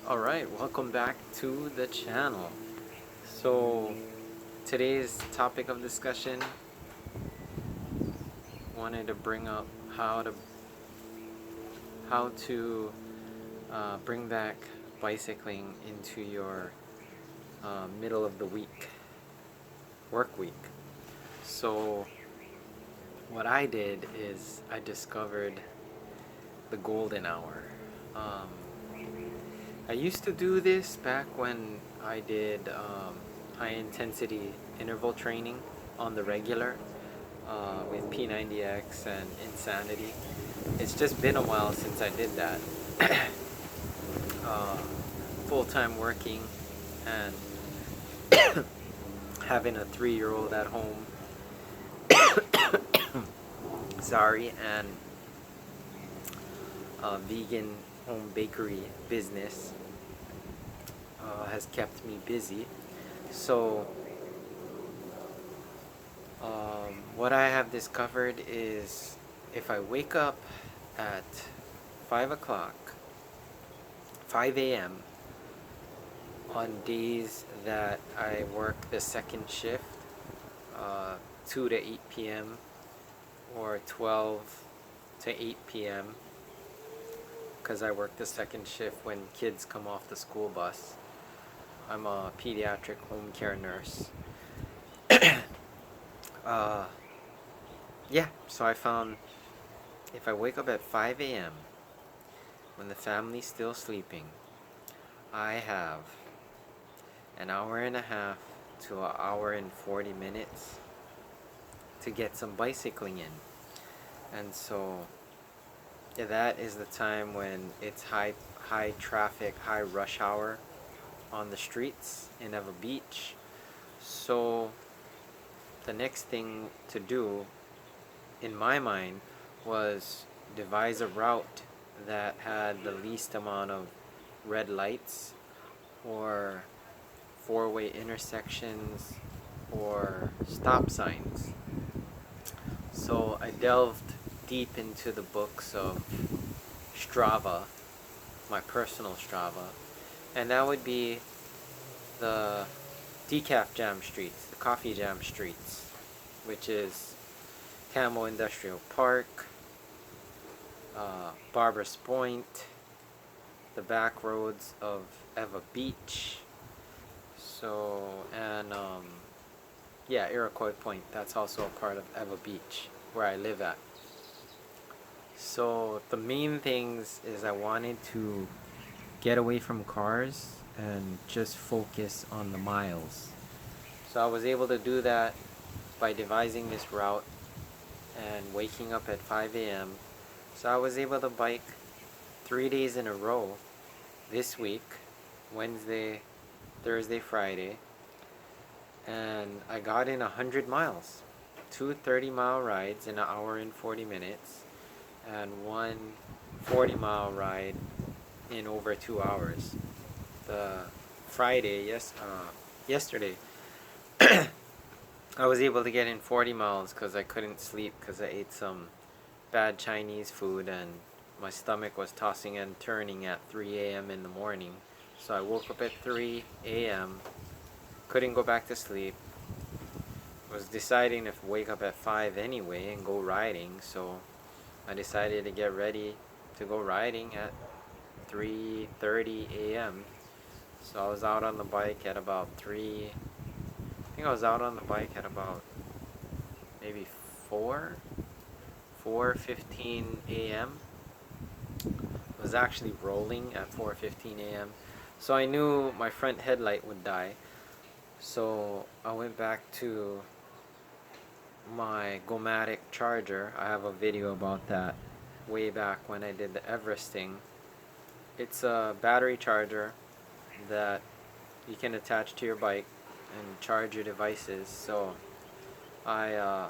Alright, welcome back to the channel. So today's topic of discussion, wanted to bring up how to bring back bicycling into your middle of the week, work week. So what I did is I discovered the golden hour. Um, I used to do this back when I did high intensity interval training on the regular with P90X and Insanity. It's just been a while since I did that. uh, Full-time working and having a 3-year-old at home. Sorry, and a vegan home bakery business has kept me busy. So what I have discovered is if I wake up at 5 o'clock, 5 a.m. on days that I work the second shift, 2 to 8 p.m. or 12 to 8 p.m. because I work the second shift when kids come off the school bus. I'm a pediatric home care nurse. Yeah, so I found if I wake up at 5 a.m. when the family's still sleeping, I have an hour and a half to an hour and 40 minutes to get some bicycling in. And so yeah, that is the time when it's high traffic, high rush hour on the streets in Eva Beach. So the next thing to do in my mind was devise a route that had the least amount of red lights or four-way intersections or stop signs. So I delved deep into the books of Strava, my personal Strava, and that would be the decaf jam streets, the coffee jam streets, which is Camo Industrial Park, Barbers Point, the back roads of Eva Beach, and yeah, Iroquois Point, that's also a part of Eva Beach, where I live at. So the main things is I wanted to get away from cars and just focus on the miles. So I was able to do that by devising this route and waking up at 5 a.m. So I was able to bike 3 days in a row this week, Wednesday, Thursday, Friday, and I got in 100 miles. 2 30-mile rides in an hour and 40 minutes, and one 40-mile ride in over 2 hours. The Friday, yesterday, I was able to get in 40 miles because I couldn't sleep because I ate some bad Chinese food and my stomach was tossing and turning at 3 a.m. in the morning. So I woke up at 3 a.m., couldn't go back to sleep, was deciding if wake up at 5 anyway and go riding, so I decided to get ready to go riding at 3:30 a.m. So I was out on the bike at about 3, I think I was out on the bike at about maybe 4:15 a.m. I was actually rolling at 4:15 a.m. So I knew my front headlight would die. So I went back to my Gomatic charger. I have a video about that way back when I did the Everesting. It's a battery charger that you can attach to your bike and charge your devices. So I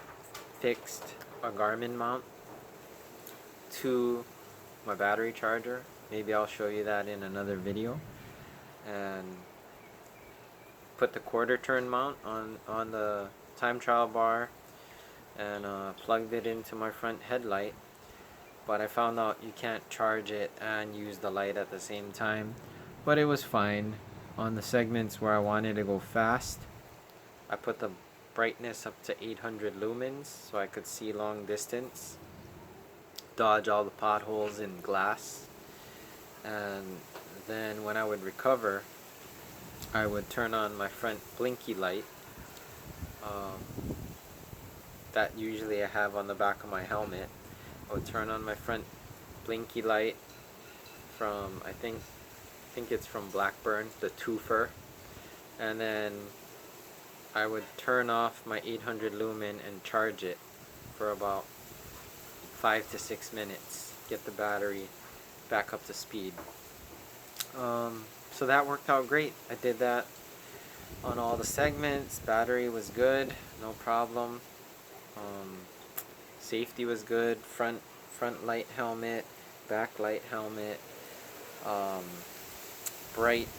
fixed a Garmin mount to my battery charger. Maybe I'll show you that in another video. And put the quarter turn mount on the time trial bar and plugged it into my front headlight. But I found out you can't charge it and use the light at the same time. but it was fine. On the segments where I wanted to go fast, I put the brightness up to 800 lumens so I could see long distance, dodge all the potholes in glass, and then when I would recover, I would turn on my front blinky light that usually I have on the back of my helmet. I would turn on my front blinky light from, I think it's from Blackburn, the twofer, and then I would turn off my 800 lumen and charge it for about 5 to 6 minutes, get the battery back up to speed. So that worked out great. I did that on all the segments. Battery was good, no problem. Safety was good. Front light helmet, back light helmet, bright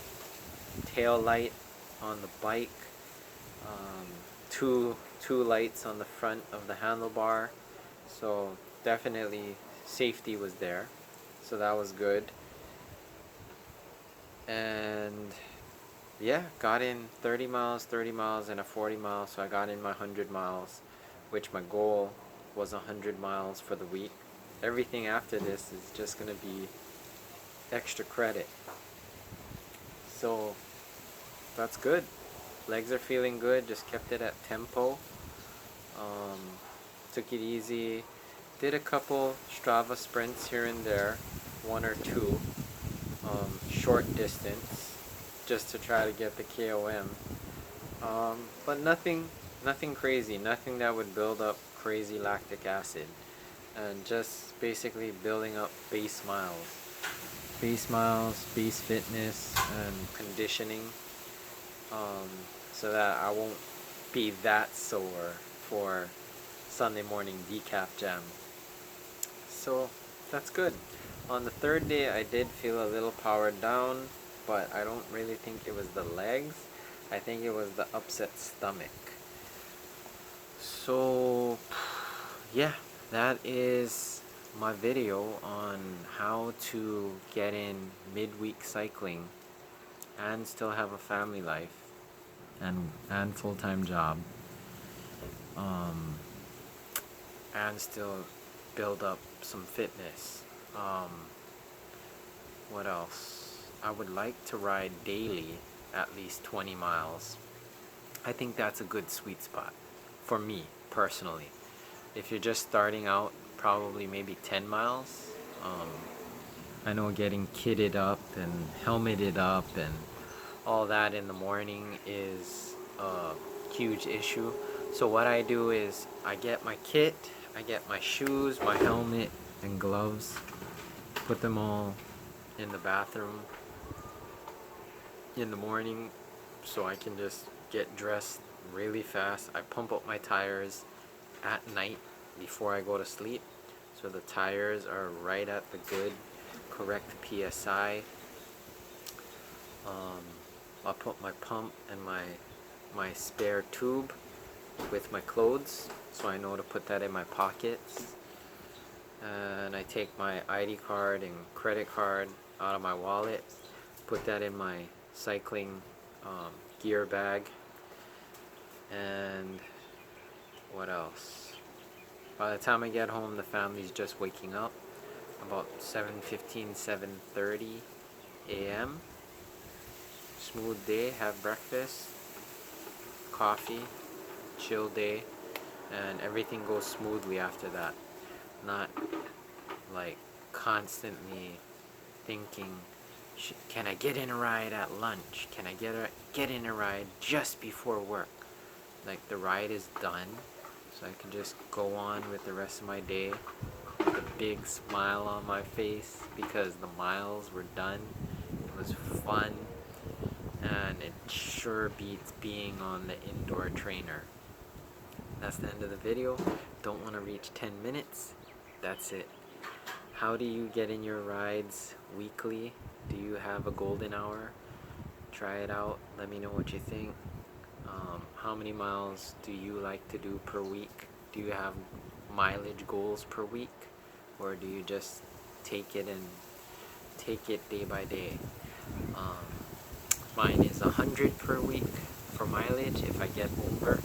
tail light on the bike, two lights on the front of the handlebar, so definitely safety was there, so that was good. And yeah, got in 30 miles, 30 miles, and a 40 miles, so I got in my 100 miles, which my goal was 100 miles for the week. Everything after this is just going to be extra credit. So that's good. Legs are feeling good, just kept it at tempo. Took it easy. Did a couple Strava sprints here and there, one or two, short distance, just to try to get the KOM. But nothing crazy, nothing that would build up crazy lactic acid, and just basically building up base miles, base fitness, and conditioning, so that I won't be that sore for Sunday morning decaf jam. So that's good. On the third day I did feel a little powered down, but I don't really think it was the legs. I think it was the upset stomach. So yeah, that is my video on how to get in midweek cycling and still have a family life and full-time job, and still build up some fitness. What else? I would like to ride daily at least 20 miles. I think that's a good sweet spot for me personally. If you're just starting out, probably maybe 10 miles. I know getting kitted up and helmeted up and all that in the morning is a huge issue. So what I do is I get my kit, I get my shoes, my helmet, and gloves, put them all in the bathroom in the morning so I can just get dressed really fast. I pump up my tires at night before I go to sleep, so the tires are right at the good, correct PSI. I'll put my pump and my spare tube with my clothes, so I know to put that in my pockets. And I take my ID card and credit card out of my wallet, put that in my cycling gear bag. And what else? By the time I get home, the family's just waking up, about 7:15, 7:30 a.m. Smooth day, have breakfast, coffee, chill day, and everything goes smoothly after that. Not like constantly thinking, can I get in a ride at lunch? Can I get in a ride just before work? Like, the ride is done, so I can just go on with the rest of my day with a big smile on my face because the miles were done. It was fun, and it sure beats being on the indoor trainer. That's the end of the video. Don't want to reach 10 minutes. That's it. How do you get in your rides weekly? Do you have a golden hour? Try it out. Let me know what you think. How many miles do you like to do per week? Do you have mileage goals per week? Or do you just take it day by day? Mine is 100 per week for mileage. If I get over, 2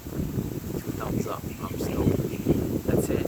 thumbs up. I'm stoked. That's it.